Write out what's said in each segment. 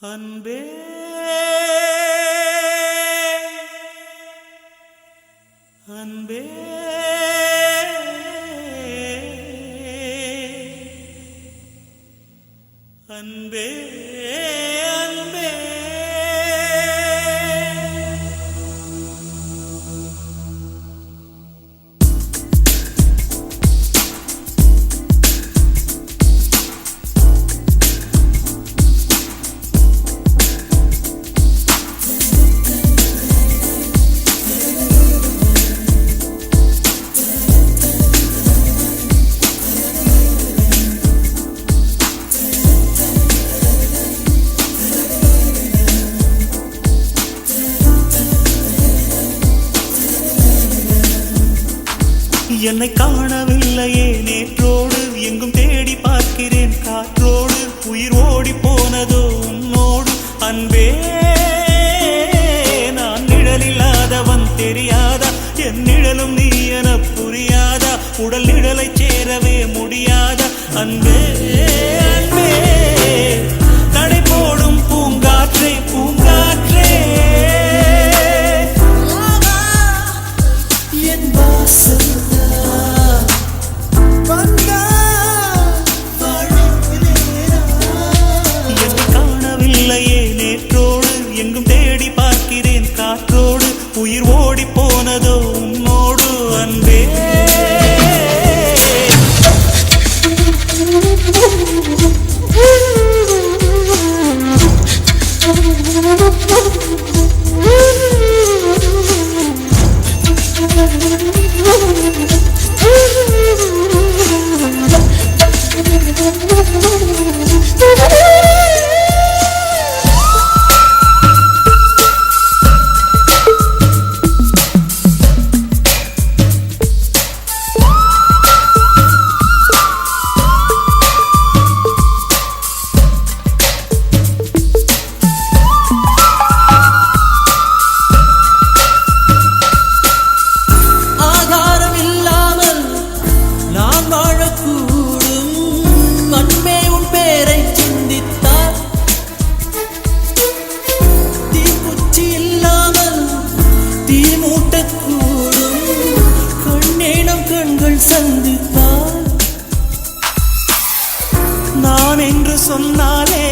அன்பே அன்பே அன்பே அன்பே என்னை காணவில்லையே நேற்றோடு எங்கும் தேடி பார்க்கிறேன் காற்றோடு உயிர் ஓடி போனதோ உன்னோடு அன்பே நான் நிழலில்லாதவன் தெரியாதா என் நிழலும் நீ என புரியாதா உடல் நிழலை சேரவே முடியாதா அன்பே அன்பே நடை போடும் பூங்காற்றே பூங்காற்றே என் வாசல் உயிர் ஓடி போனதோ உன்னோடு அன்பே நான் என்று சொன்னாலே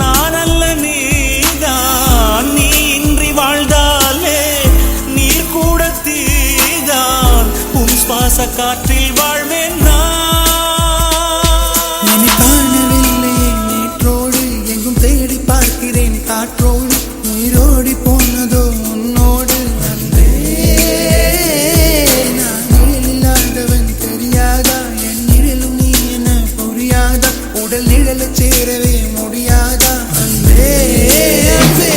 நான் அல்ல நீதான் நீ இன்றி வாழ்ந்தாலே நீர் கூட தீதான் உன் சுவாச காற்றில் வாழ்வேன் நான் காணவில்லையே நேற்றோடு எங்கும் தேடி பார்க்கிறேன் காற்றோடு உயிரோடி போனதோ உன்னோடு அன்பே நான் நிழலில்லாதவன் தெரியாதா என் நிழலும் நீ என புரியாதா உடல் நிழலை சேரவே முடியாதா அன்பே அன்பே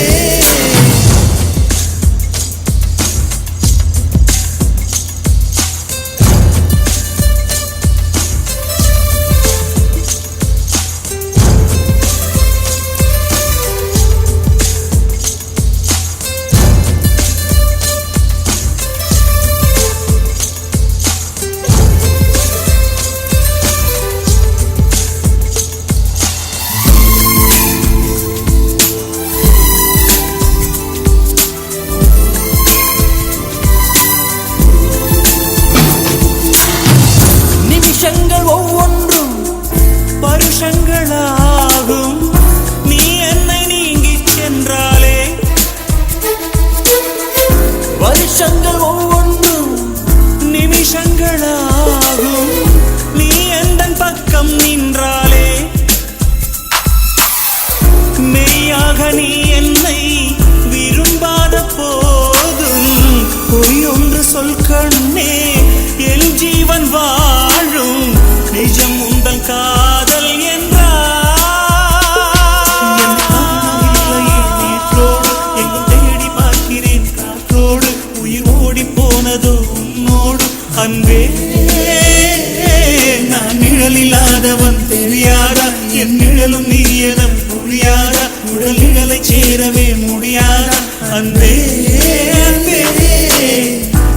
ஒவ்வொன்றும் பருஷங்களாகும் நீ என்னை நீங்கிச் சென்றாலே வருஷங்கள் ஒவ்வொன்றும் நிமிஷங்களாகும் நீ எந்தன் பக்கம் நின்றாலே மெய்யாக நீ என்னை விரும்பாத போதும் பொய் ஒன்று சொல் கண்ணே என் ஜீவன் வாழும் நிஜம் உந்தன் காதல் என்றார் எங்கும் தேடி பார்க்கிறேன் காற்றோடு உயிர் ஓடி போனதோ உன்னோடு அன்பே நான் நிழலில்லாதவன் தெரியாதா என் நிழலும் நீ என புரியாதா உடல் நிழலை சேரவே முடியாதா அன்பே அன்பே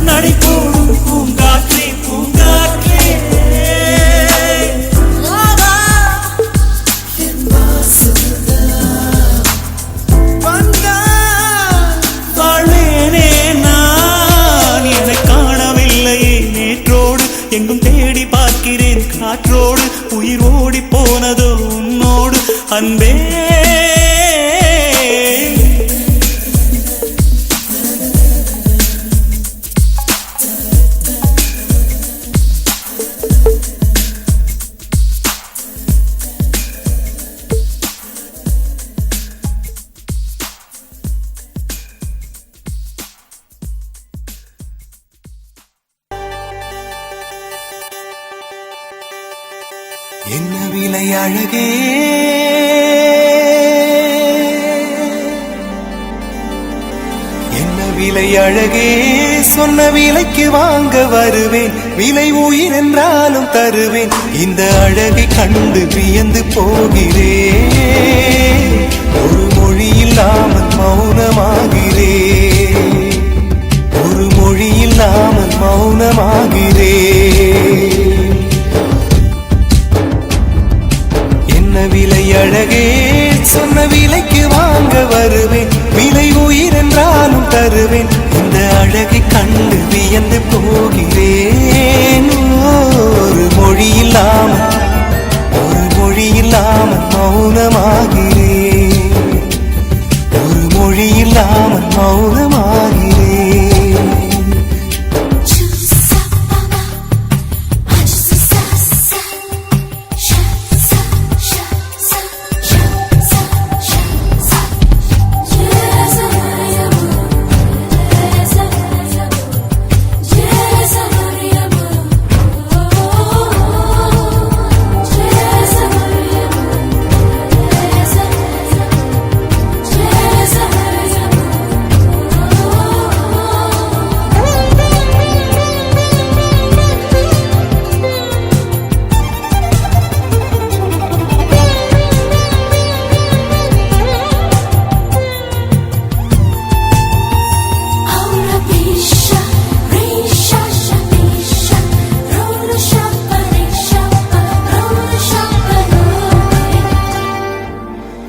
நடை போடும் பூங்காற்றே பூங்காற்றே என் வாசல் அன்பே. என்ன விலை அழகே, என்ன விலை அழகே, சொன்ன விலைக்கு வாங்க வருவேன், விலை உயிர் என்றாலும் தருவேன், இந்த அழகை கண்டு வியந்து போகிறேன், ஒரு மொழி இல்லாமல் மௌனமாகிறேன், ஒரு மொழி இல்லாமல் மௌனமாகிறேன். என்ன விலை அழகே, சொன்ன விலைக்கு வாங்க வருவேன், விலை உயிர் என்றாலும் தருவேன், இந்த அழகை கண்டு வியந்து போகிறேன், ஒரு மொழி இல்லாமல், ஒரு மொழி இல்லாமல் மௌனமாகிறேன், ஒரு மொழி இல்லாமல் மௌனமாகிறேன்.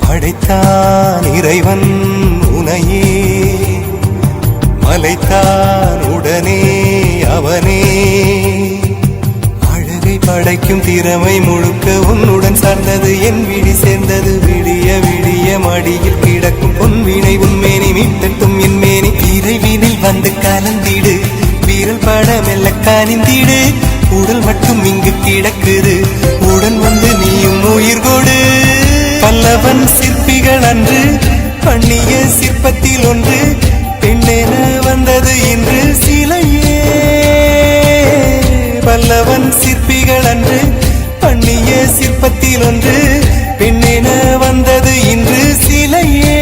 படைத்தான் இறைவன் உனையே, மலைத்தான் உடனே அவனே, அழகை படைக்கும் திறமை முழுக்க உன்னுடன் சார்ந்தது, என் விழி சேர்ந்தது, விடிய விடிய மடியில் கிடக்கும் பொன்வினை உன்மேனி மீட்டட்டும் என் மேனி, இறைவினில் வந்து கலந்திடு, வீரல் பட மெல்ல கனிந்திடு, உடல் மட்டும் இங்கு கிடக்குது, உடன் வந்து நீயும் உயிர் கொடு. பல்லவன் சிற்பிகள் அன்று பண்ணிய சிற்பத்தில் ஒன்று, பெண்ணென வந்தது இன்று சிலையே, பல்லவன் சிற்பிகள் அன்று பண்ணிய சிற்பத்தில் ஒன்று, பெண்ணென வந்தது இன்று சிலையே,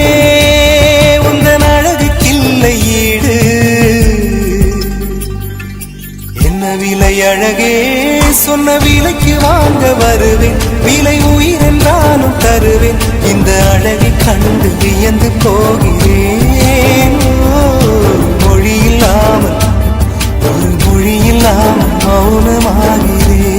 உந்தன் அழகுக்கில்லை ஈடு. என்ன விலை அழகே, சொன்ன விலைக்கு வாங்க வருவேன், விலை உயிர் என்றாலும் தருவேன், இந்த அழகை கண்டு வியந்து போகிறேன், மொழி இல்லாமல், ஒரு மொழி இல்லாமல் மௌனமாகிறேன்.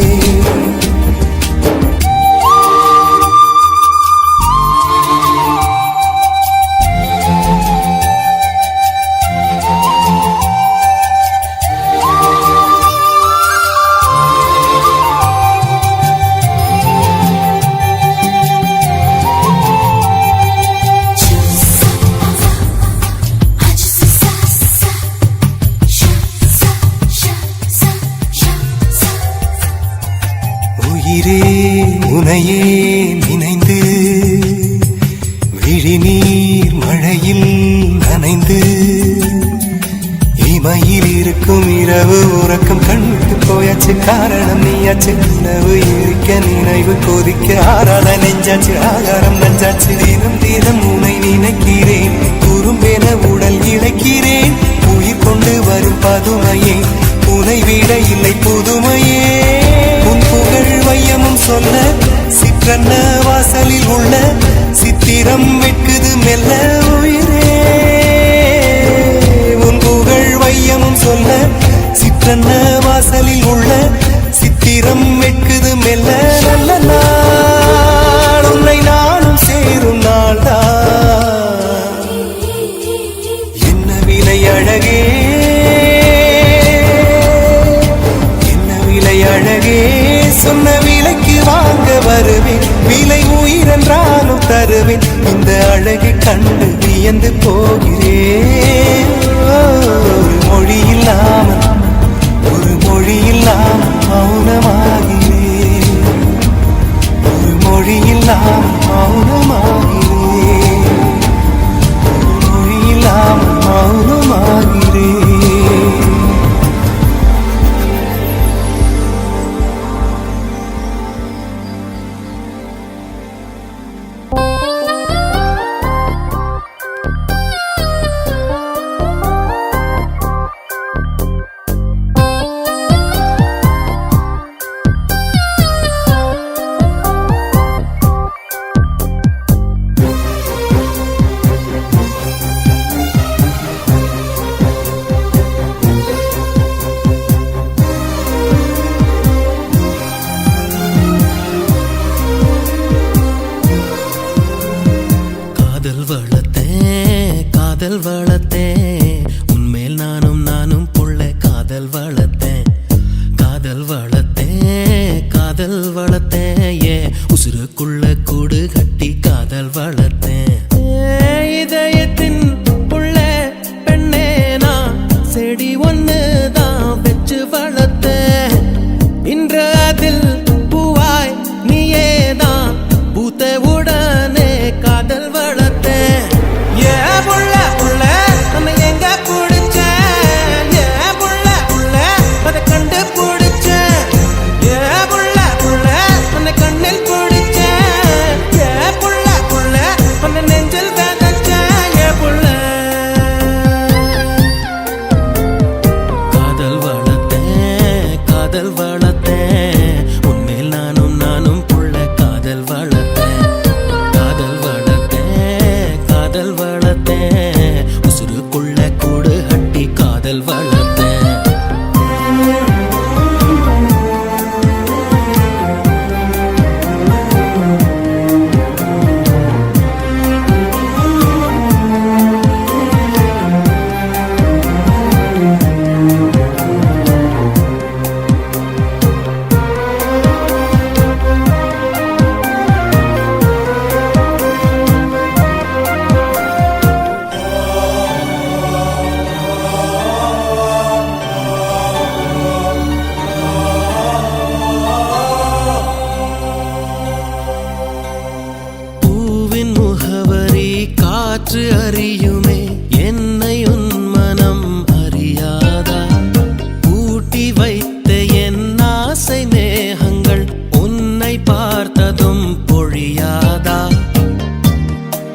உயிரே உனையே நினைந்து, விழிநீர் மழையில் நனைந்து, இமையில் இருக்கும் இரவு உறக்கம் கண்ணுக்கு போயாச்சு, காரணம் நீயாச்சு, நினைவு இருக்க நினைவு கொதிக்க ஆறாத நெஞ்சாச்சு, ஆகாரம் நஞ்சாச்சு, தினம் தினம் உனை நினைக்கிறேன், குறும்பென உடல் இழைக்கிறேன், உயிர் கொண்டு வரும் பதுமையே, உனை விட இல்லை புதுமையே, உன் புகழ் வையமும் சொல்ல, சிற்றன்ன வாசலில் உள்ள சித்திரம் வெட்குது மெல்ல உயிரே, உன் புகழ் வையமும் சொல்ல, சிற்றன்ன வாசலில் உள்ள சித்திரம் வெட்குது மெல்ல, நல்ல நாள் உன்னை நானும் சேர தருவேன். இந்த அழகை கண்டு வியந்து போகிறேன். ஒரு மொழி இல்லாமல் மௌனமாகிறேன். ஒரு மொழி இல்லாமல் மௌனமாகிறேன். ஒரு மொழி இல்லாமல் மௌனமாகிறேன். காதல் வளர்த்தேன் உன்மேல் நானும் புள்ள காதல் வளர்த்தேன். காதல் வளர்த்தேன் ஏ உசுருக்குள்ள கூடு கட்டி காதல் வளர்த்தேன். இதயத்தின் புள்ள பெண்ணே நான் செடி ஒன்னு தான் வச்சு வளர்த்தேன். இன்று அதில் பூவாய் நீயே தான் பூத்த உடனே காதல் வளர்த்தேன். உன்மேல் நானும் புள்ள காதல் வளர்த்தேன். உசுருக்குள்ள கூடு கட்டி காதல் வளர்த்தேன். காற்று அறியுமே என்னை உன் மனம் அறியாதா? பூட்டி வைத்த என் ஆசை மேகங்கள் உன்னை பார்த்ததும் பொழியாதா?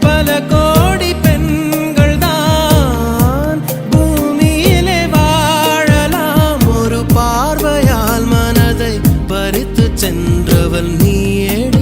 பல கோடி பெண்கள் தான் பூமியிலே வாழலாம். ஒரு பார்வையால் மனதை பறித்து சென்றவள் நீயேடி.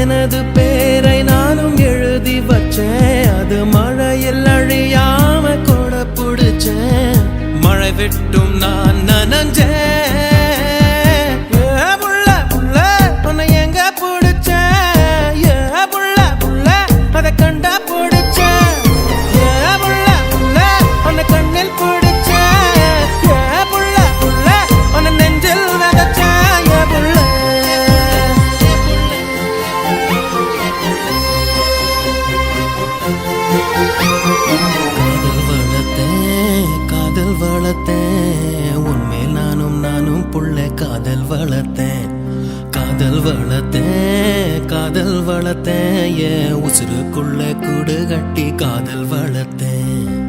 எனது பேரை நானும் எழுதி வச்சேன். அது மழையில் அழியாம கொட புடிச்சேன். மழை விட்டும் நான் நனஞ்சேன். உன்னை எங்க புடிச்சேன்? புள்ள அதை கண்டா புடிச்சேன். உன்னை கண்ணில் புடிச்சேன். புள்ள உன்னை நெஞ்சில் விதைச்சேன். புள்ள காதல் வளர்த்தேன் உன்மேல் நானும் புள்ள காதல் வளர்த்தேன் ஏன் உசுருக்குள்ள கூடு கட்டி காதல் வளர்த்தேன்.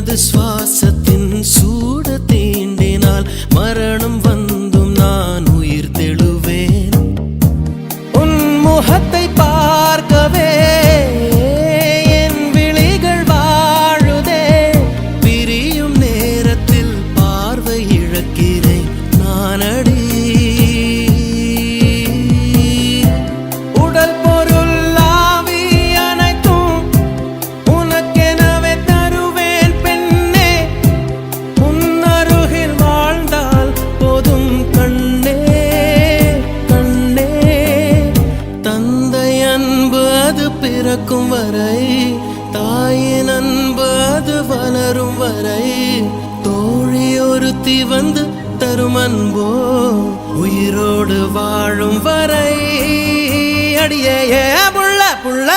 உனது சுவாசத்தின் சூட தீண்டினால் மரணம் வந்தும் நான் உயிர் தெழுவேன். உன் முகத்தை பார்க்கவே என் விழிகள் வாழுதே. பிரியும் நேரத்தில் பார்வை இழக்கிறேன் நானடி. உடல் பொருள் ஆவி அனைத்தும் உனக்கெனவே தருவேன் பெண்ணே. உன்னருகில் வாழ்ந்தால் போதும் கண்ணே கண்ணே. தந்தை அன்பு அது பிறக்கும் வரை, தாயின் அன்பு அது வளரும் வரை, தோழி ஒருத்தி வந்து தரும் அன்போ உயிரோடு வாழும் வரை. அடியே புள்ள புள்ள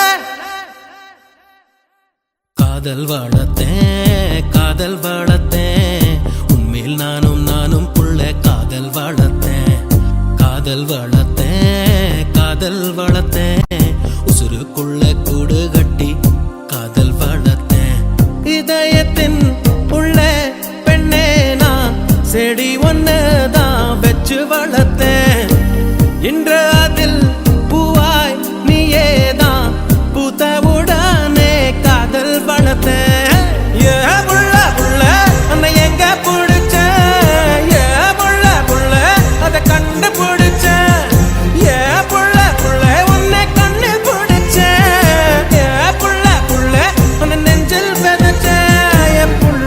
காதல் வளர்த்தேன் காதல் வளர்த்தேன். உன்மேல் நானும் புள்ள காதல் வளர்த்தேன் காதல் வளர்த்தேன் காதல் வளர்த்தேன். உசுருக்குள்ள கூடு கட்டி காதல் வளர்த்தேன். இதயத்தின் உள்ள பெண்ணே நான் செடி ஒன்னதான் வச்சு வளர்த்தேன். இன்று அதில் பூவாய் நீயேதான் பூத்தவுடனே காதல் வளர்த்தேன். ஏ புள்ள புள்ள உன்னை எங்க பிடிச்ச, ஏ புள்ள புள்ள அதை கண்டுபிடிச்ச, ஏ புள்ள புள்ள உன்னை கண்ணு பிடிச்ச, ஏ புள்ள புள்ள உன்னை நெஞ்சில் விதைச்ச, ஏ புள்ள.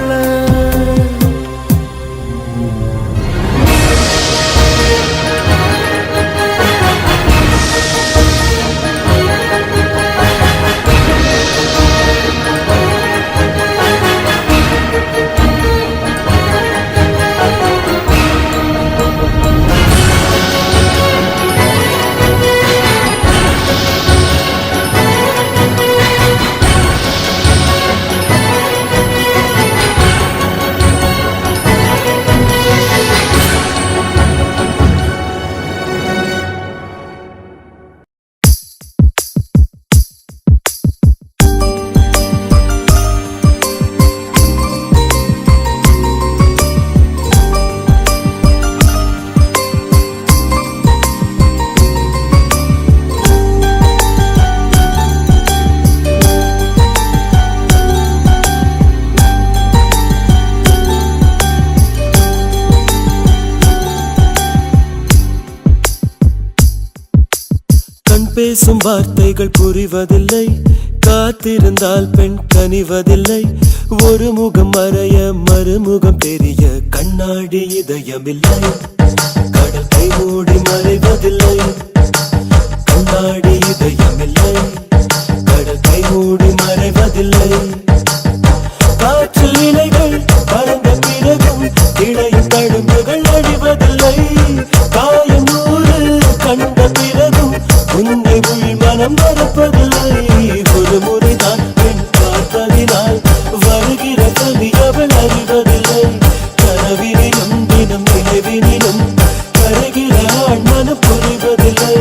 பேசும் வார்த்தைகள் புரிவதில்லை, காத்திருந்தால் பெண் கனிவதில்லை. ஒரு முகம் மறைய மறுமுகம் தெரிய கண்ணாடி இதயமில்லை. கடல் கை மூடி மறைவதில்லை, கண்ணாடி இதயமில்லை. கடல் கை மூடி மறைவதில்லை. காற்றில் இலைகள் பறந்த பிறகும் இடையும் தழும்புகள் அழிவதில்லை. காயம் நூறு கண்ட பிறகும் உன்னை உள் மனம் மறப்பதில்லை. ஒரு முறைதான் பெண் பார்ப்பதினால் வருகிற கவி அவள் அறிவதில்லை. கனவினிலும் தினம் நினைவினிலும் கருகிற ஆண் மனம் புரிவதில்லை.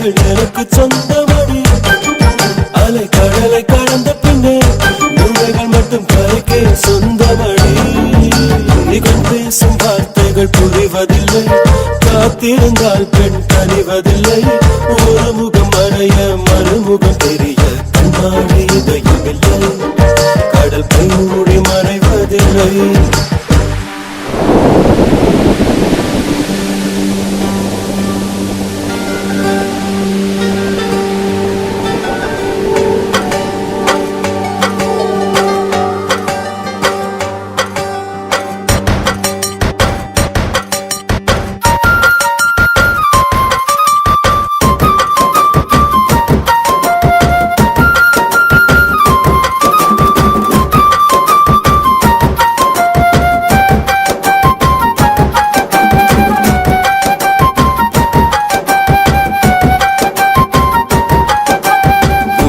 அலைகள் எனக்கு சொந்தமடி. அலை கடலை கடந்த பின்னே நுழைகள் மட்டும் கரைக்கே சொந்தமடி. கண் பேசும் வார்த்தைகள் புரிவதில்லை, காத்திருந்தால் பெண் கனிவதில்லை. ஒரு முகம் மறைய மறுமுகம் தெரிய கண்ணாடி இதயமில்லை, கடல் கை மூடி மறைவதில்லை.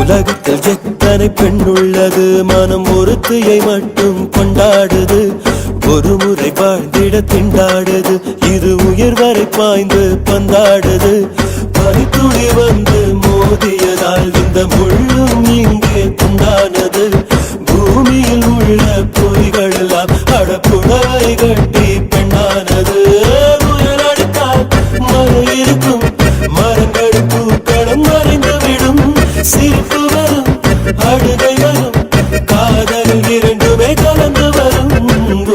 உலகத்தில் எத்தனை பெண் உள்ளது, மனம் ஒருத்தியை மட்டும் கொண்டாடுது. ஒரு முறை வாழ்ந்திட திண்டாடுது, இது உயிர் வரை பாய்ந்து பந்தாடுது. பனித்துளி வந்து மோதியதால் இந்த முள்ளும் இங்கே துண்டானது. பூமியில் உள்ள பொய்கள் எல்லாம் அடப்புடவை கட்டி பெண்ணானது. புயல் அடித்தால் மழை இருக்கும், மரங்கள் பூக்களும் மறைந்து விடும். சிரிப்பு வரும், அழுகை வரும், காதல் இரண்டுமே கலந்து வரும்.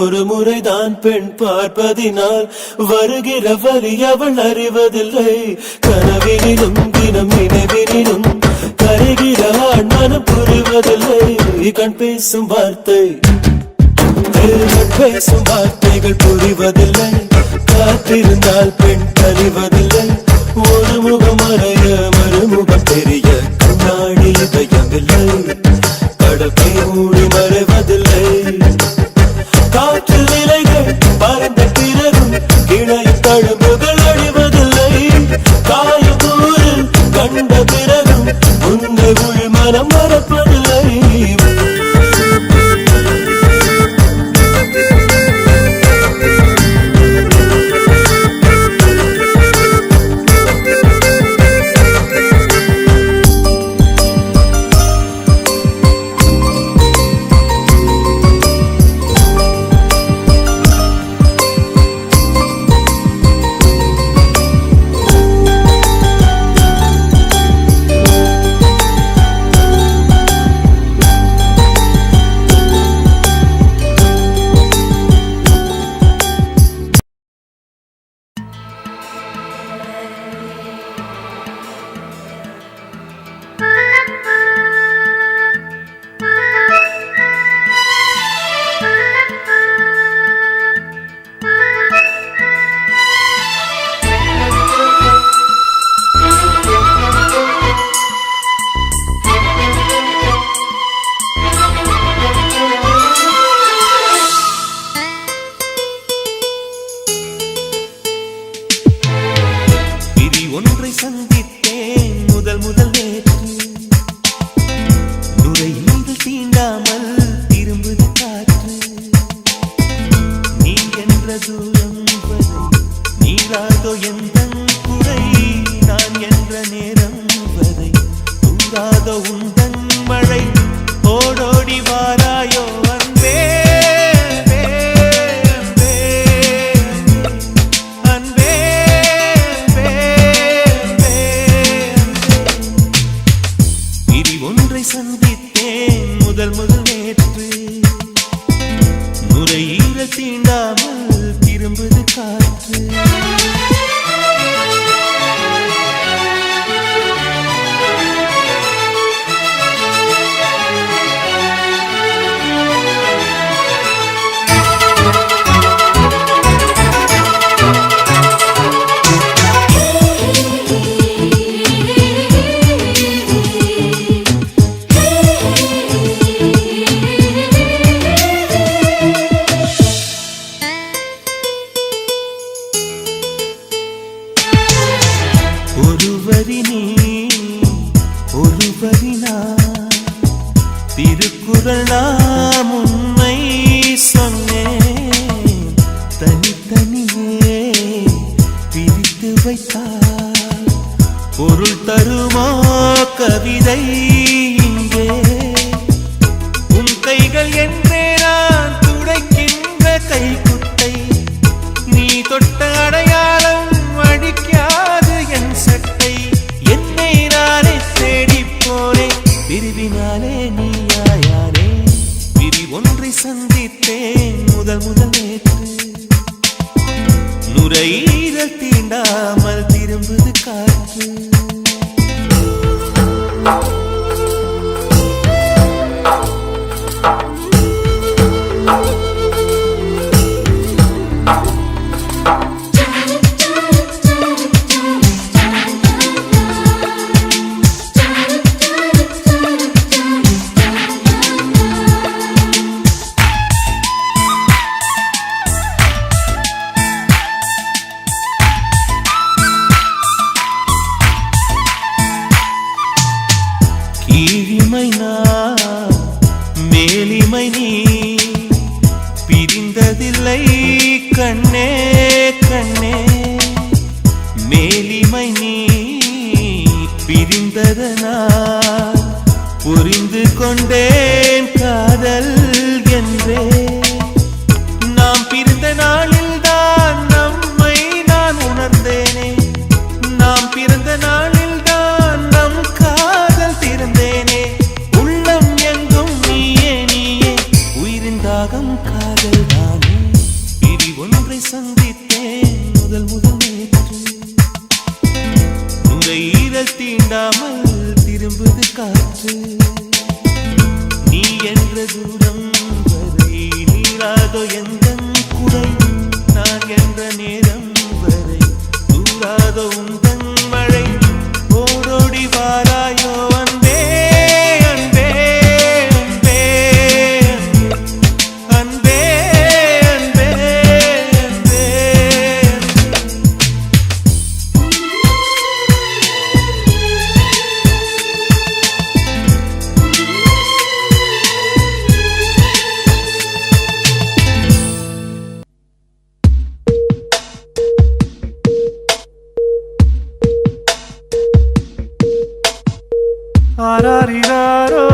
ஒரு முறைதான் பெண் பார்ப்பதினால் வருகிற வரி அவள் அறிவதில்லை. கனவினிலும் தினம் நினைவினிலும் கரைகிற ஆண் மனம் புரிவதில்லை. கண் பேசும் வார்த்தை கண் பேசும் வார்த்தைகள் புரிவதில்லை, காத்திருந்தால் பெண் கனிவதில்லை. ஒரு முகம் மறைய மறுமுகம் தெரிய கண்ணாடி இதயமில்லை, கடல் கை மூடி மறைவதில்லை. காற்று நிலைகள் பறந்த பிறகும் கிளையும் தழும்புகள் அழிவதில்லை. காயக்கூறு கண்ட பிறகும் உன்னை உள் மனம் மறப்பதில்லை. ஒன்றை சந்தித்தேன் முதல் நேற்று. நுரையீரல் தீண்டாமல் திரும்புது காற்று. நீ என்ற தூரம் வரை நீராதோ எந்தன் குறை. நான் என்ற நேரம் வரை தூராதோ உந்தன் மழை. ஓடோடி வாராயோ அன்பே சந்தித்தேன் முதல் நேற்று. நுரையீரல் தீண்டாமல் திரும்புது காற்று. ஒருவரி நீ ஒருவரி நான், திருக்குறள் நாம் உண்மை சொன்னேன். தனித்தனியே பிரித்து வைத்தால் பொருள் தருமோ கவிதை இங்கே உன் கைகள் என்றே நான் துடைக்கின்ற கைக்குட்டை நீ தொட்ட அடையாளம் அடிக்காது என் சட்டை என்னை நானே தேடி போனேன் பிரிவினாலே நீயாயானே பிரி ஒன்றை சந்தித்தேன் முதல் நேற்று நுரையீரல் தீண்டாமல் திரும்புது காற்று கீழிமை நான் மேலிமை நீ பிரிந்ததில்லை கண்ணே கண்ணே மேலிமை நீ பிரிந்ததனால் புரிந்து கொண்டேன் காதல் என்றே நாம் பிரிந்த நாளில் தான் நம்மை நான் உணர்ந்தேனே நாம் பிறந்த நாளில் தான் நம் காதல் திறந்தேனே உள்ளம் எங்கும் நீயே நீயே உயிரின் தாகம் காதல் தானே பிரி ஒன்றை சந்தித்தேன் முதல் நேற்று நுரையீரல் தீண்டாமல் திரும்புது காற்று நீ என்ற தூரம் வரை நீராதோ எந்த குறை நான் என்ற நேரம் வரை தூராதோ உந்தன் மழை ஓடோடி வாராயோ அன்பே அன்பே அன்பே அன்பே அன்பே அன்பே ஆராரிராரோ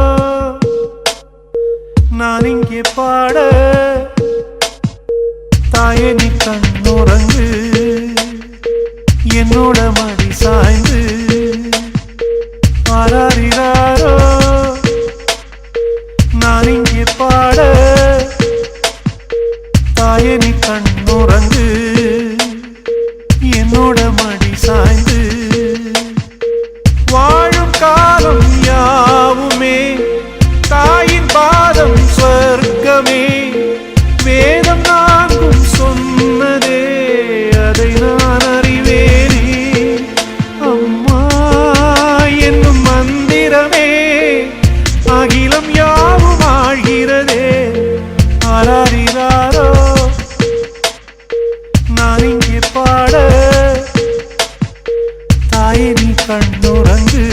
நான் இங்கே பாட தாயே நீ கண்ணுறங்கு என்னோட மடி சாய்ந்து ஆராரிராரோ நான் இங்கே பாட தாயே நீ கண்ணுறங்கு என்னோட மடி சாய்ந்து வாழும் காலம் யாவுமே தாயின் பாதம் சொர்க்கமே வேதம் நான்கும் சொன்னதே அதை நான் அறிவேனே அம்மா என்னும் மந்திரமே அகிலம் யாவும் ஆழ்கிறதே ஆராரிராரோ நான் இங்கே பாட தாயே நீ கண்ணுறங்கு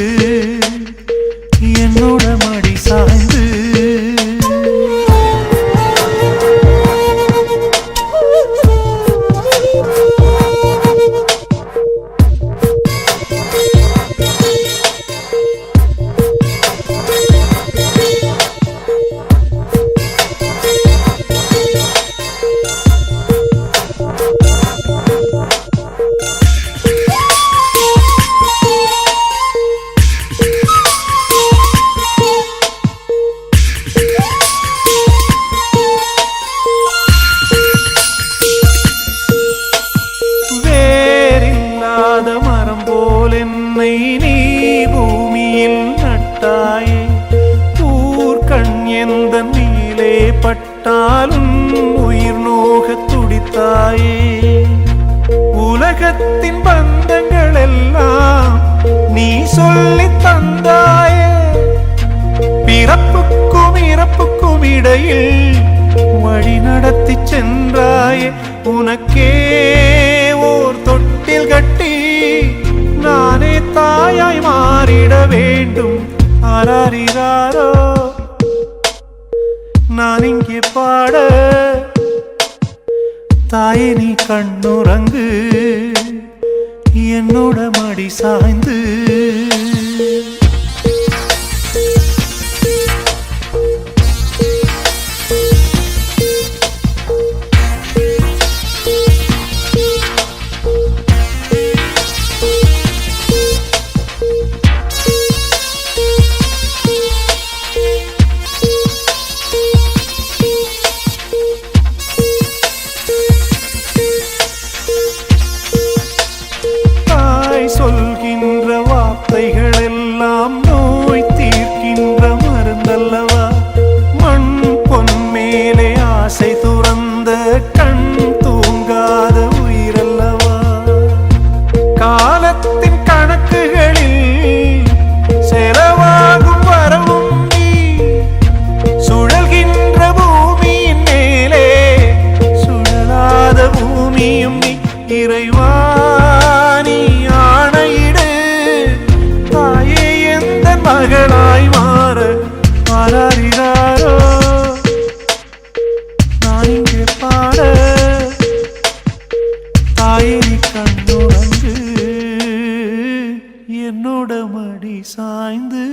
என்னோட மடி சாய்ந்து மரம் போல் என்னை நீ பூமியில் நட்டாயே ஊர்கண் எந்த நீலே பட்டாலும் உயிர் நோக துடித்தாயே உலகத்தின் பந்தங்கள் எல்லாம் நீ சொல்லி தந்தாயே பிறப்புக்கும் இறப்புக்கும் இடையில் வழி நடத்தி சென்றாயே உனக்கே ஓர் தொட்டில் கட்டி நானே தாயாய் மாறிட வேண்டும் ஆராரிராரோ நான் இங்கே பாட தாயே நீ கண்ணுறங்கு என்னோட மடி சாய்ந்து சொல்கின்ற வார்த்தைகள் எல்லாம் நோய் தீர்க்கின்ற மருந்தல்லவா மண் பொன் மேலே ஆசை துறந்த கண் தூங்காத உயிரல்லவா காலத்தின் கணக்குகளில் செலவாகும் வரவும் நீ சுழல்கின்ற பூமியின் மேலே சுழலாத பூமியும் நீ இறைவா மகளாய் மாற மாறாரிறாரோ நான் இங்கே பாட தாயி கண்ணுறங்கு என்னோட மடி சாய்ந்து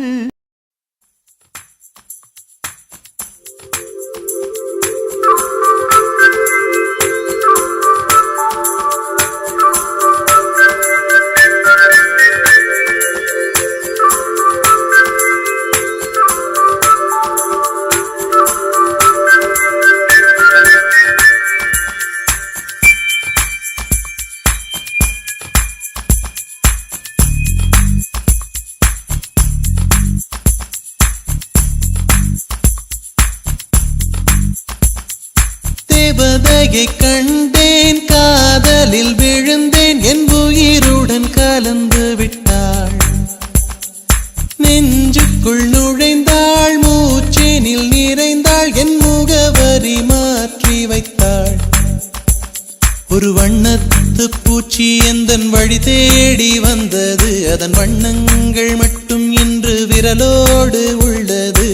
தேவதையை கண்டேன் காதலில் விழுந்தேன் என் உயிருடன் கலந்து விட்டாள் நெஞ்சுக்குள் நுழைந்தாள் மூச்சேனில் நிறைந்தாள் என் முகவரி மாற்றி வைத்தாள் ஒரு வண்ணத்து பூச்சி எந்தன் வழி தேடி வந்தது அதன் வண்ணங்கள் மட்டும் இன்று விரலோடு உள்ளது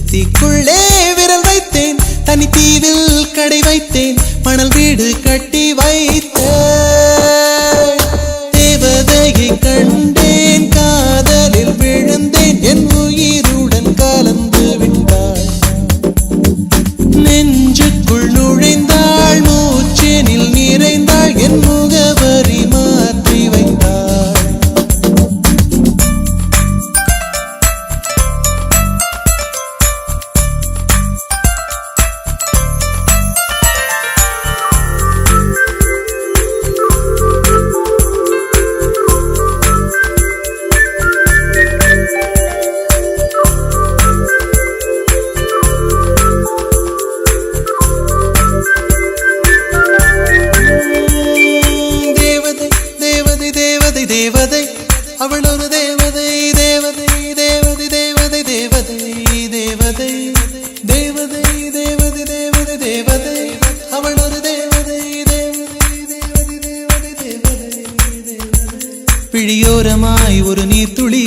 தீக்குள்ளே விரல் வைத்தேன் தனித்தீவில் கடை வைத்தேன் மணல் வீடு கட்டி வைத்தேன் தேவதையை கண்டேன் காதலில் விழுந்தேன் என் உயிருடன் கலந்து விட்டாள் நெஞ்சுக்குள் நுழைந்தாள் மூச்சேனில் நிறைந்தாள் என் முகவரி மாற்றி வைத்தாள் தேவதை அவள் ஒரு தேவதை தேவதை தேவதை தேவதை தேவதை தேவதை தேவதை தேவதை தேவதை தேவதை அவள் ஒரு தேவதை தேவதை தேவதை தேவதை தேவதை பிழியோரமாய் ஒரு நீர்த்துளி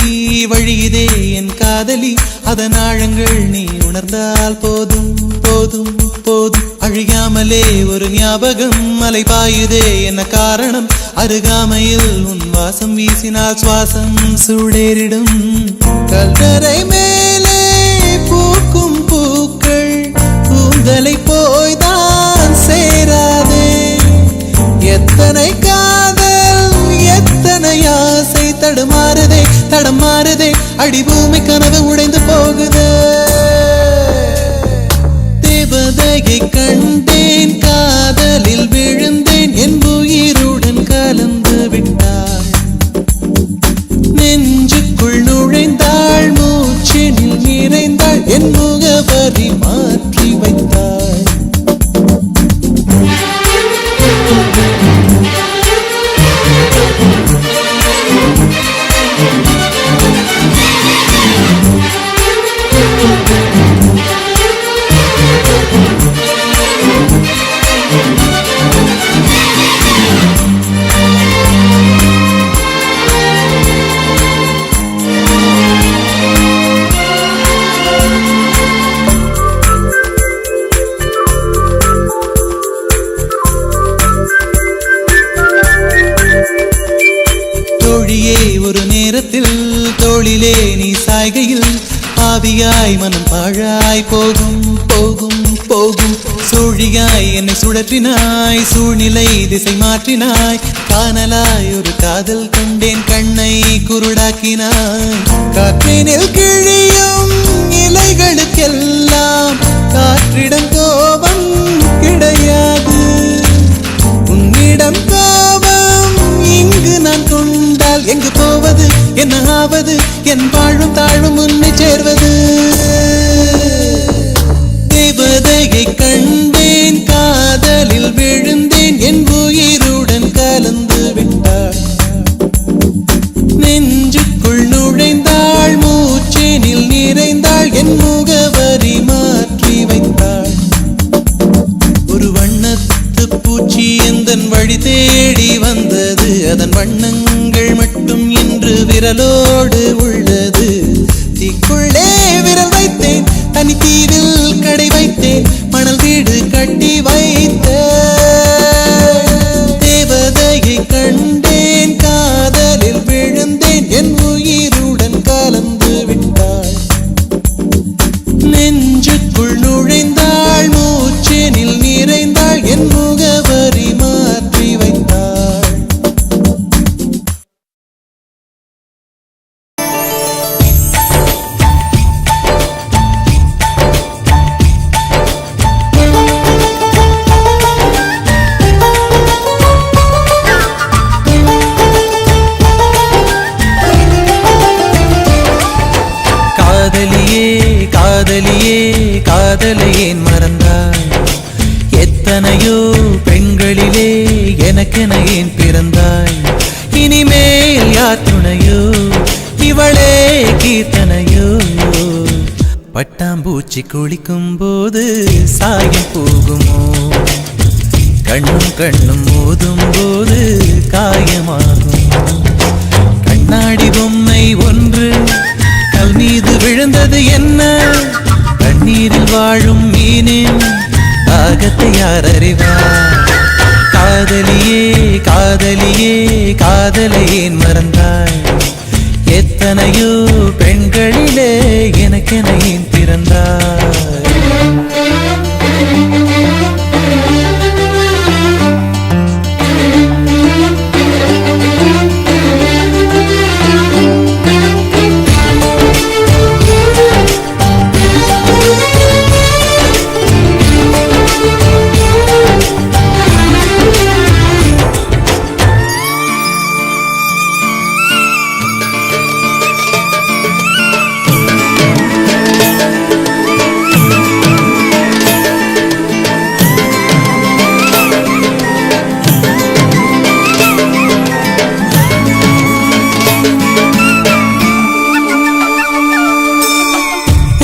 வழியுதே என் காதலி அதன் ஆழங்கள் நீ உணர்ந்தால் போதும் போதும் போதும் அழியாமலே ஒரு ஞாபகம் மலை பாயுதே என்ன காரணம் அருகாமையில் உன் வாசம் வீசினால் சுவாசம் சூடேறிடும் கல்தரை மேலே பூக்கும் பூக்கள் கூந்தலை போய்தான் சேராதே எத்தனை காதல் எத்தனை ஆசை தடுமாறுதே தடமாறுதே அடிபூமி கனவு உடைந்து போகுதே தேவதையை கண்டேன் காதலில் விழுந்தேன் என் உயிருடன் கலந்து விட்டாள் நெஞ்சுக்குள் நுழைந்தாள் மூச்செனில் நிறைந்தாள் என் முகவரி மாற்றி வைத்தாள் தோளிலே நீ சாய்கையில் ஆவியாய் மனம் பாழாய் போகும் போகும் போகும். சூழியாய் என்னை சுழற்றினாய், சூழ்நிலை திசை மாற்றினாய். காணலாய் ஒரு காதல் கொண்டேன், கண்ணை குருடாக்கினாய். காற்றினில் கிழியும் இலைகளுக்கெல்லாம் காற்றிடம் கோபம் கிடையாது. உன்னிடம் கோபம் இங்கு நான் கொண்டால் எங்கு போவது, என்ன ஆவது, என் வாழும் தாழும் உன்னை சேர்வது. தேவதையை கண்டேன், காதலில் விழுந்தேன், என் உயிருடன் கலந்து விட்டாள். நெஞ்சுக்குள் நுழைந்தாள், மூச்சேனில் நிறைந்தாள், என் முகவரி மாற்றி வைத்தாள். ஒரு வண்ணத்து பூச்சி எந்தன் வழி தேடி வந்தது, அதன் வண்ணங்கள் மட்டும் இன்று விரலோடு உள்ளது. தீக்குள்ளே விரல் வைத்தேன், தனி தீவில் கடை வைத்தேன், மணல் வீடு கட்டி வைத்தேன். தேவதையை கண்டேன், காதலில் விழுந்தேன், என் உயிருடன் கலந்து விட்டாள். நெஞ்சுக்குள் நுழைந்தாள், மூச்சேனில் நிறைந்தாள், என் முகவரி மாற்றி வைத்தாள். காதலியே காதலியே காதலை ஏன் மறந்தாய்? எத்தனையோ பெண்களிலே எனக்கென ஏன் பிறந்தாய்? இனிமேல் யார் துணையோ, இவளே கீர்த்தனையோ? பட்டாம்பூச்சி குளிக்கும் போது சாயம் போகுமோ? கண்ணும் கண்ணும் மோதும் போது காயமாகும். கண்ணாடி பொம்மை ஒன்று கல் மீது விழுந்தது என்ன? கண்ணீரில் வாழும் மீனின் தாகத்தை யார் அறிவார்? காதலியே காதலியே காதலை ஏன் மறந்தாய்? எத்தனையோ பெண்களிலே எனக்கென ஏன் பிறந்தாய்?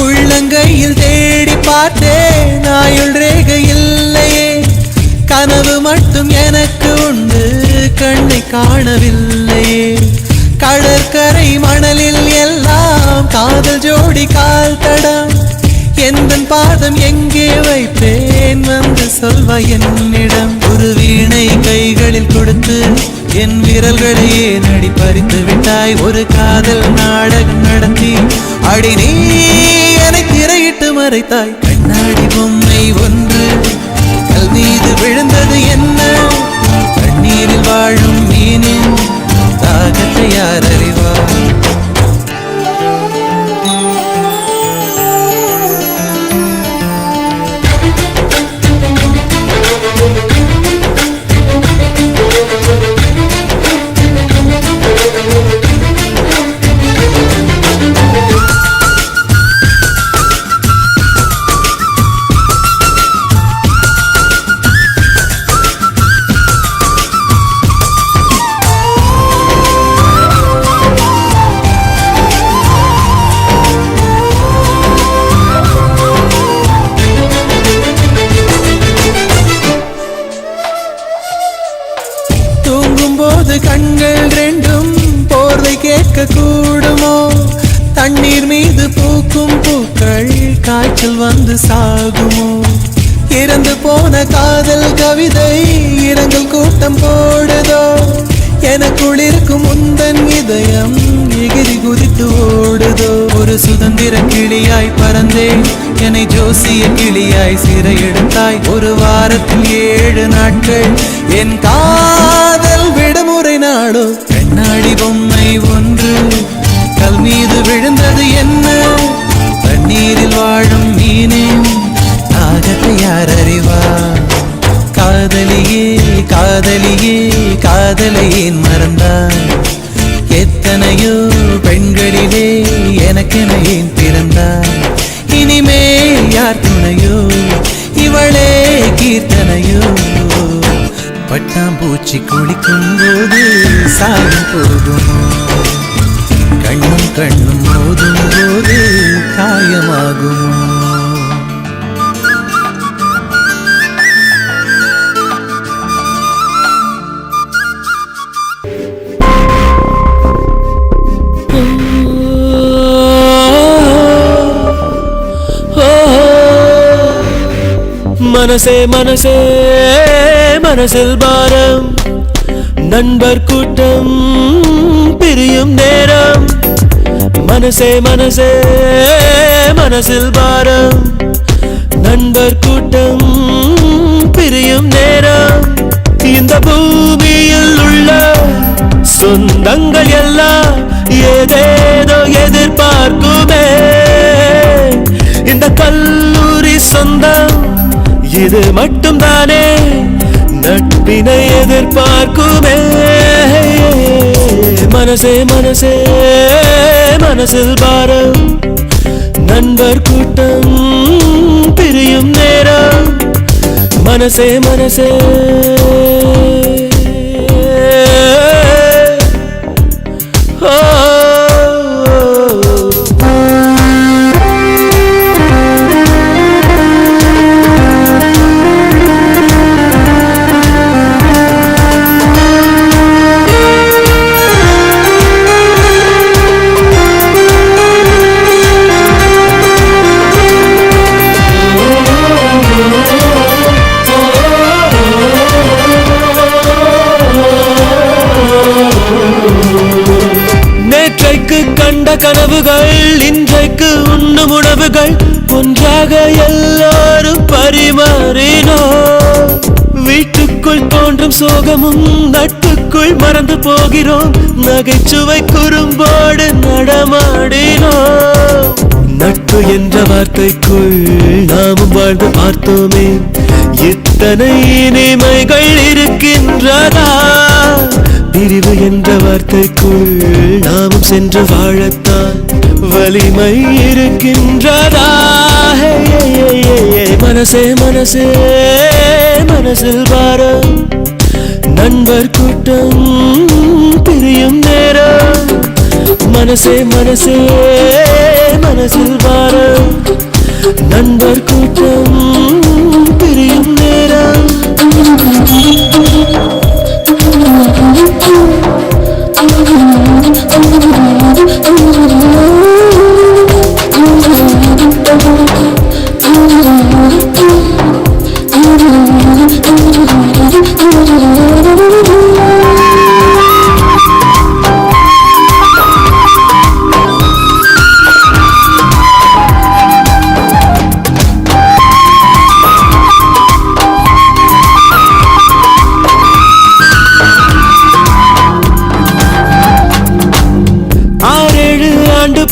உள்ளங்கையில் தேடி பார்த்தேன், ஆயுள் ரேகை இல்லையே. கனவு மட்டும் எனக்கு உண்டு, கண்ணை காணவில்லையே. கடற்கரை மணலில் எல்லாம் காதல் ஜோடி கால் தடம். எந்தன் பாதம் எங்கே வைப்பேன், வந்து சொல்வாய் என்னிடம். ஒரு வீணை கைகளில் கொடுத்து என் விரல்களையே நடி பறித்து விட்டாய். ஒரு காதல் நாடகம் நடத்தி அடி நீ என்னை திரையிட்டு மறைத்தாய். கண்ணாடி பொம்மை ஒன்று கல் மீது விழுந்தது என்ன? கண்ணீரில் வாழும் மீனின் தாகத்தை யார் அறிவார்? கண்கள் ரெண்டும் போர்வை கேட்க கூடுமோ? தண்ணீர் மீது பூக்கும் பூக்கள் காய்ச்சல் வந்து சாகுமோ? இறந்து போன காதல் கவிதை இரங்கல் கூட்டம் போடுதோ? எனக்குள் இருக்கும் உந்தன் இதயம் எகிரி குதித்து ஓடுதோ ஒரு சுதந்திர கிளியாய் பறந்தேன் என்னை ஜோசிய கிளியாய் சிறையெடுத்தாய் ஒரு வாரத்தில் 7 நாட்கள் என் காதல் விடுமுறை நாடோ கண்ணாடி பொம்மை ஒன்று கல் மீது விழுந்தது என்ன தண்ணீரில் வாழும் மீனே தாகத்தை யார் அறிவார் காதலியே காதலியே காதலை ஏன் மறந்தாய் எத்தனையோ பெண்களிலே எனக்கென ஏன் பிறந்தாய் இனிமேல் யார் துணையோ இவளே கீர்த்தனையோ பட்டாம்பூச்சி குளிக்கும் போது சாயம் போகுமோ கண்ணும் கண்ணும் மோதும் போது காயமாகுமோ மனசே மனசே மனசில் பாரம் நண்பர் கூட்டம் பிரியும் நேரம் மனசே மனசே மனசில் பாரம் நண்பர் கூட்டம் பிரியும் நேரம் இந்த பூமியில் உள்ள சொந்தங்கள் எல்லாம் ஏதேதோ எதிர்பார்க்குமே இந்த கல்லூரி சொந்தம் இது மட்டும் தானே நட்பினை எதிர்பார்க்குமே மனசே மனசே மனசில் பாரம் நண்பர் கூட்டம் பிரியும் நேரம் மனசே மனசே கண்ட கனவுகள் இன்றைக்கு உண்ணும் உணவுகள் ஒன்றாக எல்லாரும் பரிமாறினோம் வீட்டுக்குள் தோன்றும் சோகமும் நட்புக்குள் மறந்து போகிறோம் நகைச்சுவை குறும்போடு நடமாடினோம் நட்பு என்ற வார்த்தைக்குள் நாமும் வாழ்ந்து பார்த்தோமே இத்தனை இனிமைகள் இருக்கின்றதா பிரிவு என்ற வார்த்தைக்குள் நாமும் சென்று வாழத்தான் வலிமை இருக்கின்றதா மனசே மனசே மனசில் பாரம் நண்பர் கூட்டம் பிரியும் நேரம் மனசே மனசே மனசில் பாரம் நண்பர் கூட்டம் பிரியும் நேரம்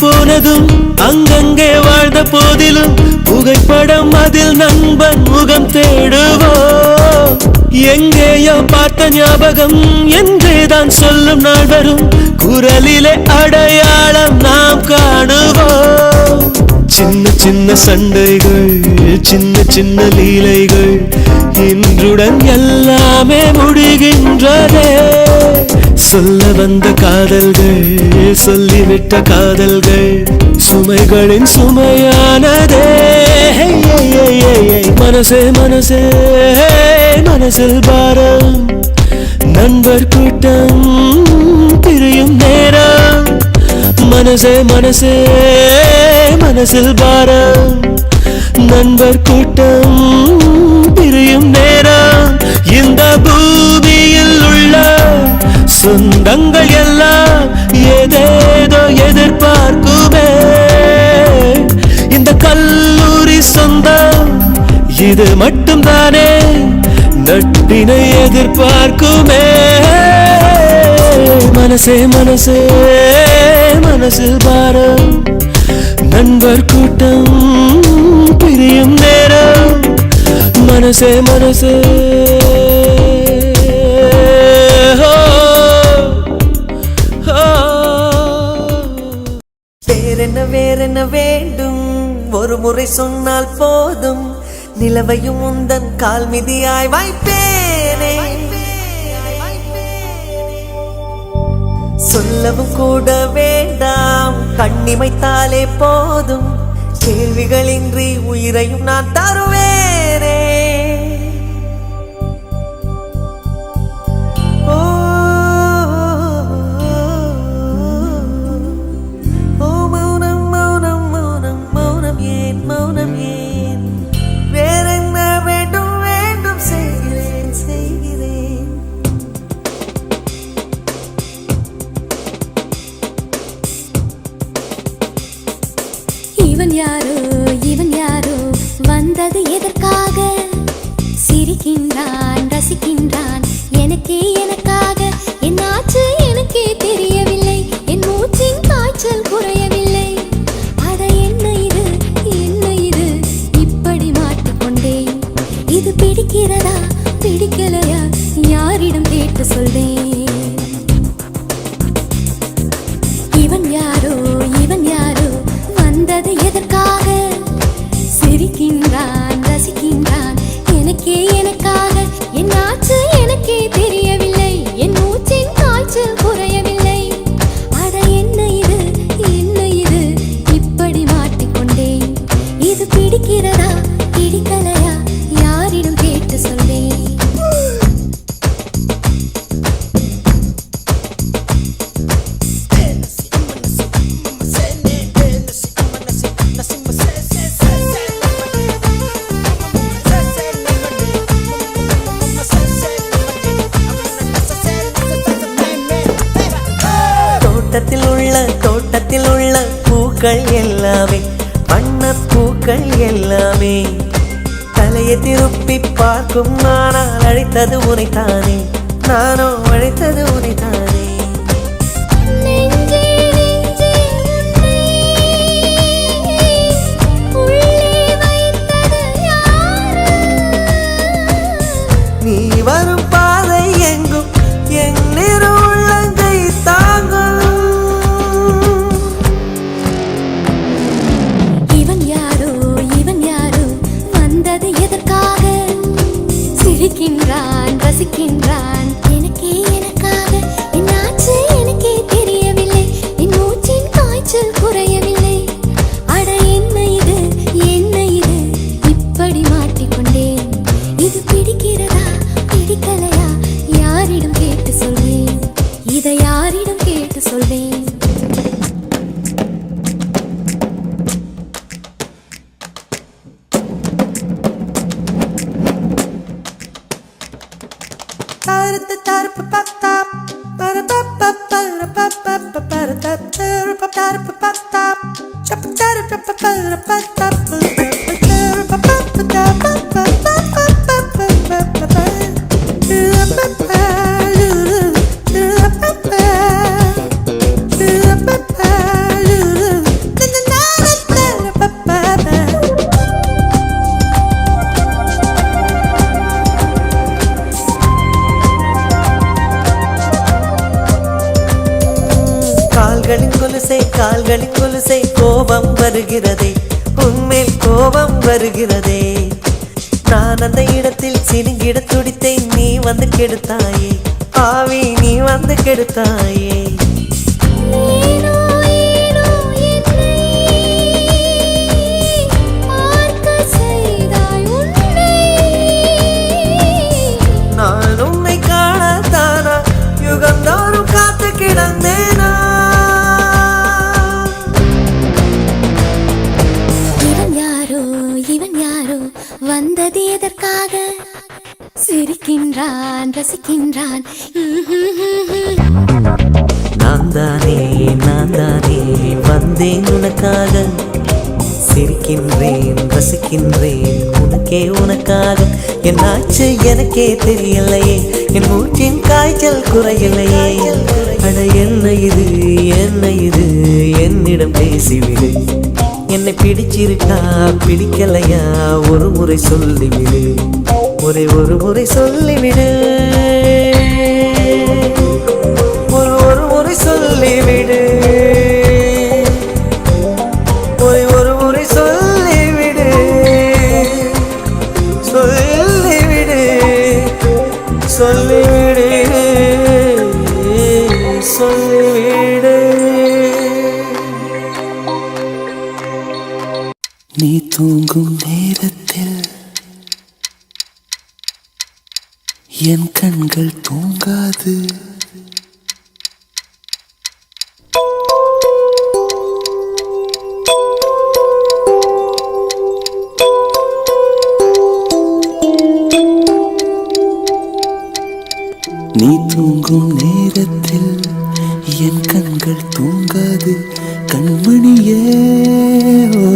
போனதும் அங்கங்கே வாழ்ந்த போதிலும் புகைப்படம் அதில் நண்பன் முகம் தேடுவோம் எங்கேயோ பார்த்த ஞாபகம் என்றேதான் சொல்லும் நாள் வரும் குரலிலே அடையாளம் நாம் காணுவோம் சின்ன சின்ன சண்டைகள் சின்ன சின்ன லீலைகள் இன்றுடன் எல்லாமே முடிகின்றதே சொல்ல வந்த காதல்கள் சொல்லிவிட்ட காதல்கள் சுமைகளின் சுமையானதே மனசே மனசே மனசில் பாரம் நண்பர் கூட்டம் பிரியும் நேரம் மனசே மனசே மனசில் பாரம் நண்பர் கூட்டம் பிரியும் நேரம் இந்த பூமியில் உள்ள சொந்தங்கள் எல்லாம் ஏதேதோ இது மட்டும்தானே நட்பினை எதிர்பார்க்குமே மனசே மனசே மனசில் பாரம் நண்பர் கூட்டம் பிரியும் நேரம் மனசே மனசே வேறென்ன வேண்டும் ஒரு முறை சொன்னால் போதும் நிலவையும் உந்தன் கால் மிதியாய் வைப்பேனே சொல்லவும் கூட வேண்டாம் கண்ணிமைத்தாலே போதும் கேள்விகளின்றி உயிரையும் நான் தருவேனே இவன் யாரோ வந்தது எதற்காக சிரிக்கின்றான் ரசிக்கின்றான் எனக்காக என்னாச்சு எனக்கே தெரியவில்லை என் மூச்சின் காய்ச்சல் குறையவில்லை அட என்ன இது இப்படி மாட்டிக்கொண்டேன் இது பிடிக்கிறதா பிடிக்கலையா யாரிடம் கேட்டு சொல்வேன் இவன் யாரோ வந்தது எதற்காக சிரிக்கின்றான் ரசிக்கின்றான் எனக்காக என்னாச்சு எனக்கே தெரியவில்லை என் மூச்சின் காய்ச்சல் குறையவில்லை அட என்ன இது இப்படி மாட்டிக்கொண்டேன் இது பிடிக்கிறதா பிடிக்கலையா யாரிடம் கேட்டு சொல்வேன் தோட்டத்தில் உள்ள பூக்கள் எல்லாமே வண்ணப்பூக்கள் எல்லாமே தலையை திருப்பி பார்க்கும் நானால் அழைத்தது உனைத்தானே நானோ அழைத்தது உனைத்தானே நீ வரும் பாதை எங்கும் என் உள்ளங்கை தாங்கும் சிரிக்கின்றான் ரசிக்கின்றான் எனக்காக என்னாச்சு எனக்கே தெரியவில்லை என் மூச்சின் காய்ச்சல் குறையவில்லை அட என்ன இது இப்படி மாட்டிக்கொண்டேன் இது பிடிக்கிறதா பிடிக்கலையா யாரிடம் கேட்டு சொல்வேன் இதை யாரிடம் கேட்டு சொல்வேன் கால்களின் கொலுசை கோபம் வருகிறதே உன்மேல் கோபம் வருகிறதே நான் அந்த இடத்தில் சினுங்கிட துடித்தேன் நீ வந்து கெடுத்தாயே ஆவி நீ வந்து கெடுத்தாயே நான் உன்னை காணத்தானா யுகந்தோறும் காத்து கிடந்தேனா வந்தது எதற்காக சிரிக்கின்றான் ரசிக்கின்றான் நான் தானே வந்தேன் உனக்காக சிரிக்கின்றேன் ரசிக்கின்றேன் உனக்கே உனக்காக என்னாச்சு எனக்கே தெரியலையே என் மூச்சின் காய்ச்சல் குறையலையே அட என்ன இது என்னிடம் பேசிவிடு என்னை பிடிச்சிருக்கா பிடிக்கலையா ஒரு முறை சொல்லிவிடு ஒரு முறை சொல்லிவிடு ஒரு முறை சொல்லிவிடு ஒரு முறை சொல்லிவிடு சொல்லிவிடு சொல்லிவிடு சொல்லிவிடு நீ தூங்கும் நேரத்தில் என் கண்கள் தூங்காது நீ தூங்கும் நேரத்தில் என் கண்கள் தூங்காது கண்மணியே ஓ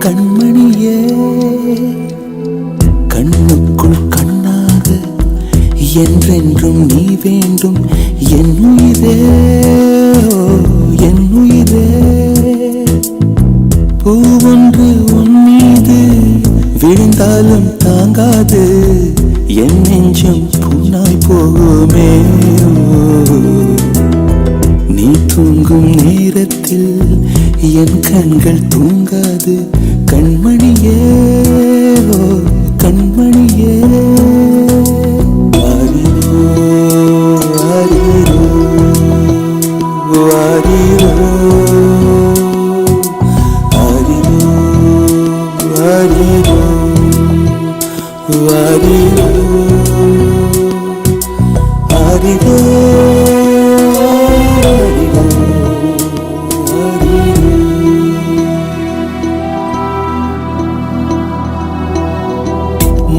கண்மணியே கண்ணுக்குள் கண்ணாக என்றென்றும் நீ வேண்டும் என் உயிரே ஓ என் உயிரே பூவொன்று உன் மீது விழுந்தாலும் தாங்காது என் நெஞ்சம் புண்ணாய் போகுமே நீ தூங்கும் நேரத்தில் என் கண்கள் தூங்காது கண்மணியே ஓ கண்மணியே ஆரிரோ ஆரிரோ ஆரிரோ ஆரிரோ ஆரிரோ ஆரிரோ ஆரிரோ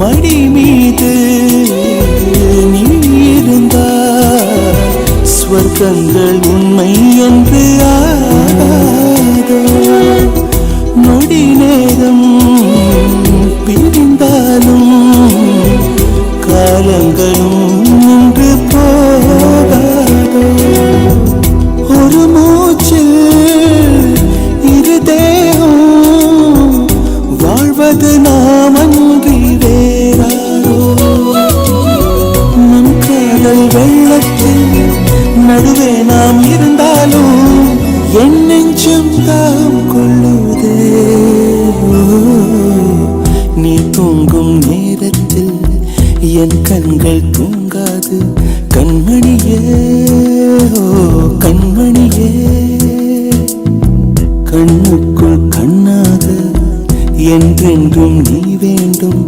மடி மீது நீ இருந்தால் ஸ்வர்க்கங்கள் உண்மை என்று ஆகாதோ நொடி நேரம் பிரிந்தாலும் காலங்களும் நின்று போகாதோ ஒரு மூச்சில் இரு தேகம் வாழ்வது நாம் அன்றி வேறாரோ நம் காதல் வெள்ளத்தில் நடுவே நாம் இருந்தாலும் என் நெஞ்சம் தாம் கொள்ளுதே நீ தூங்கும் நேரத்தில் என் கண்கள் தூங்காது கண்மணியே ஓ கண்மணியே கண்ணுக்குள் கண்ணாக என்றென்றும் நீ வேண்டும்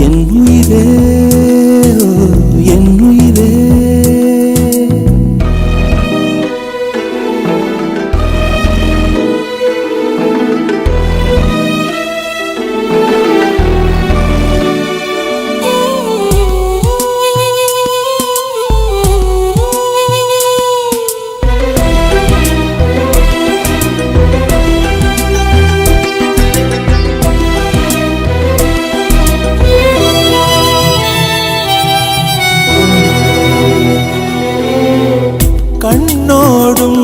என் உயிரே ஓ என் உயிரே கண்ணோடும்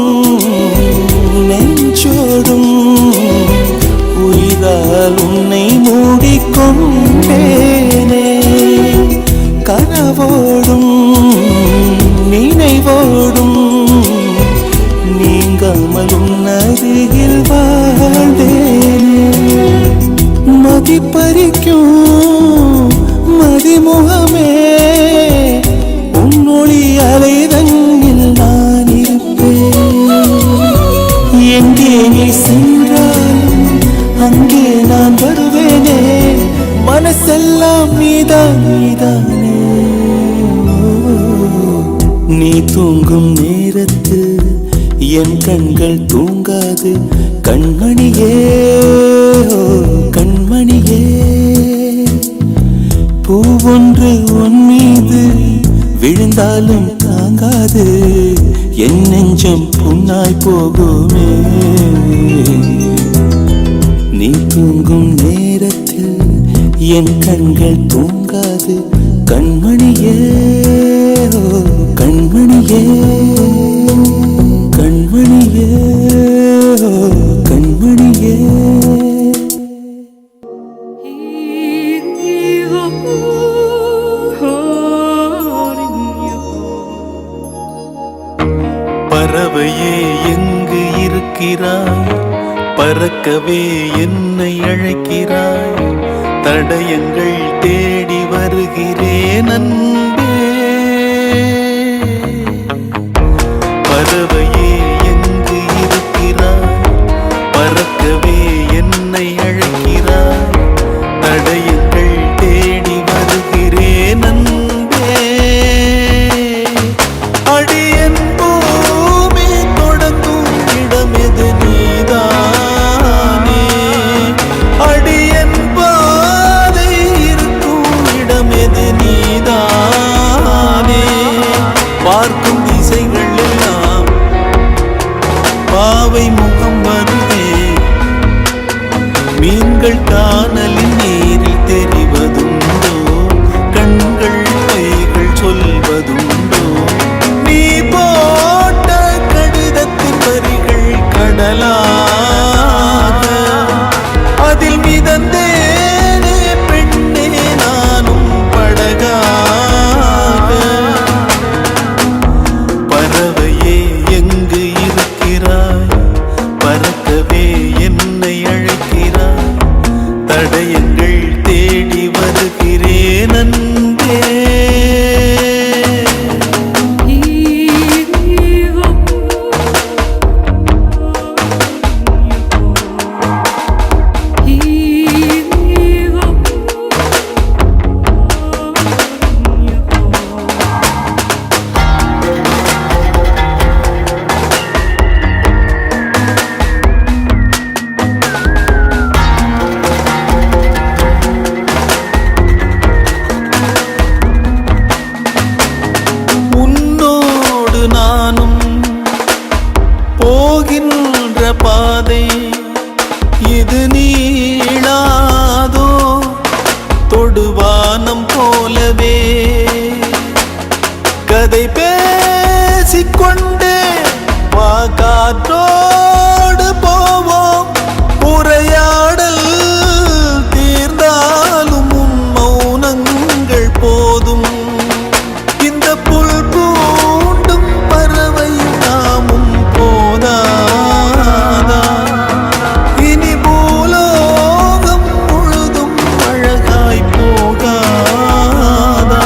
நெஞ்சோடும் உயிரால் உன்னை மூடிக்கொண்டேனே கனவோடும் நினைவோடும் நீங்காமல் உன் அருகில் வாழ்ந்தேனே மதிப்பறிக்கும் மதிமுகமே உன்னொளி அலைதங்கில் நான் இருப்பேன் எங்கே நீ சென்றாலும் அங்கே நான் வருவேனே மனசெல்லாம் நீதான் நீதானே நீ தூங்கும் நேரத்தில் என் கண்கள் தூங்காது கண்மணியே ஓ கண்மணியே பூவொன்று உன் மீது விழுந்தாலும் தாங்காது என் நெஞ்சம் புண்ணாய் போகுமே நீ தூங்கும் நேரத்தில் என் கண்கள் தூங்காது கண்மணியே, ஓ கண்மணியே, கண்மணியே, ஓ கண்மணியே. பறவையே எங்கு இருக்கிறாய், பறக்கவே என்னை அழைக்கிறாய், தடயங்கள் தேடி வருகிறேன் அன்பே. பறவையே எங்கு இருக்கிறாய், பறக்கவே என்னை அழைக்கிறாய், தடயங்கள் தேடி வருகிறேன் அன்பே. அடியன் பூமி தொடங்கும் இடமெது நீதானே, அடியன் பாதை இருக்கும் இடமெது நீதானே. பார்க்கும் திசைகள் எல்லாம் பாவை முகம் வருவே, மீன்கள் காணலின் நீரில் தெரிவதுண்டோ, கண்கள் கைகள் சொல்வதுண்டோ. நீ போட்ட கடிதத்தின் வரிகள் கடலாக, அதில் மிதந்தேனே பெண்ணே நானும் படகாக. பறவையே எங்கு இருக்கிறாய், பறக்கவே என்னை அழைக்கிறாய், தடயங்கள் தேடி வருகிறேன் அன்பே. உன்னோடு நானும் போகின்ற பாதை இது நீளாதோ, தொடுவானம் போலவே கதை பேசிக்கொண்டே வா காற்றோடு போவோம். உரையாடல் தீர்ந்தாலும் உன் மௌனங்கள் போதும். இந்த புல் பூண்டும் பறவையும் நாமும் போதாதா, இனி பூலோகம் முழுதும் அழகாய் போகாதா.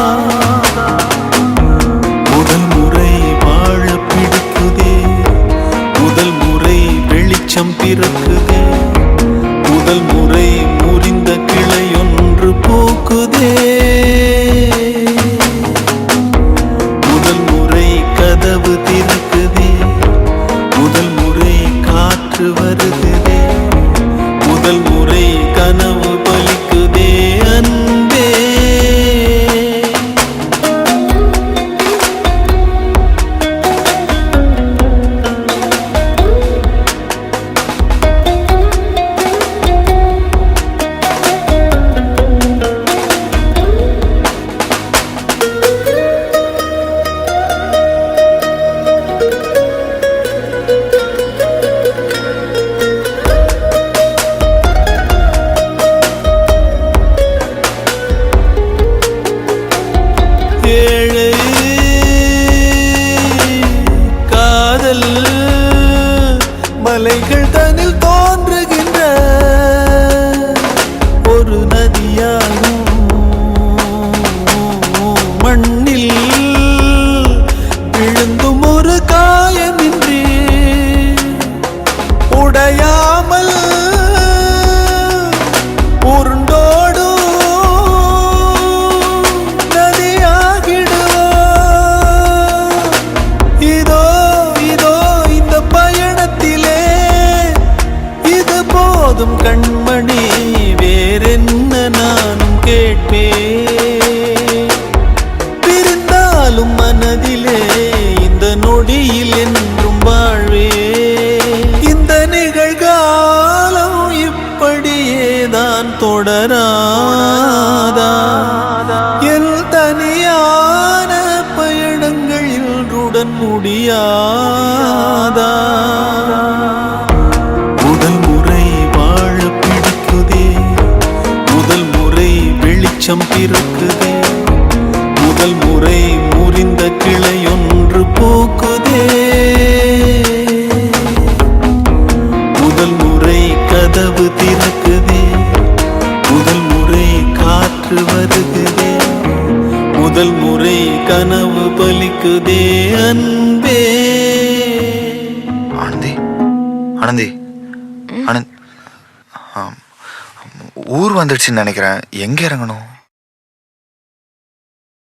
முதல் முறை வாழ பிடிக்குதே, முதல் முறை வெளிச்சம் பிறக்குதே, முதல் முறை முறிந்த கிளையொன்று பூக்குதே. முதல் முறை கதவு திறக்குதே, முதல் முறை காற்று வருகுதே, முதல் முறை கனவு பலிக்குதே அன்பே. ஏழை காதல் மலைகள் தனில் தோன்றுகின்ற ஒரு நதியாகும், மண்ணில் விழுந்தும் ஒரு காயமின்றி உடையாமல் உருண்டோடும் நதியாகிடுவோம். இதோ இதோ இந்த பயணத்திலே இது போதும் கண்மணி, வேறென்ன நானும் கேட்பேன். பிரிந்தாலும் மனதிலே இந்த நொடியில் என்றும் வாழ்வே. இந்த நிகழ்காலம் இப்படியேதான் தொடரா முடியாதா முதல் முறை வாழ பிடிக்குதே முதல் முறை வெளிச்சம் பிறக்குதே முதல் முறை முறிந்த கிளையொன்று பூக்குதே முதல் முறை கதவு திறக்குதே முதல் முறை காற்று வருகுதே முதல் முறை கனவு பலிக்குதே அன்பே ஆனந்தி ஆனந்தி ஆனந்த் ஊர் வந்துடுச்சுன்னு நினைக்கிறேன். எங்க இறங்கணும்?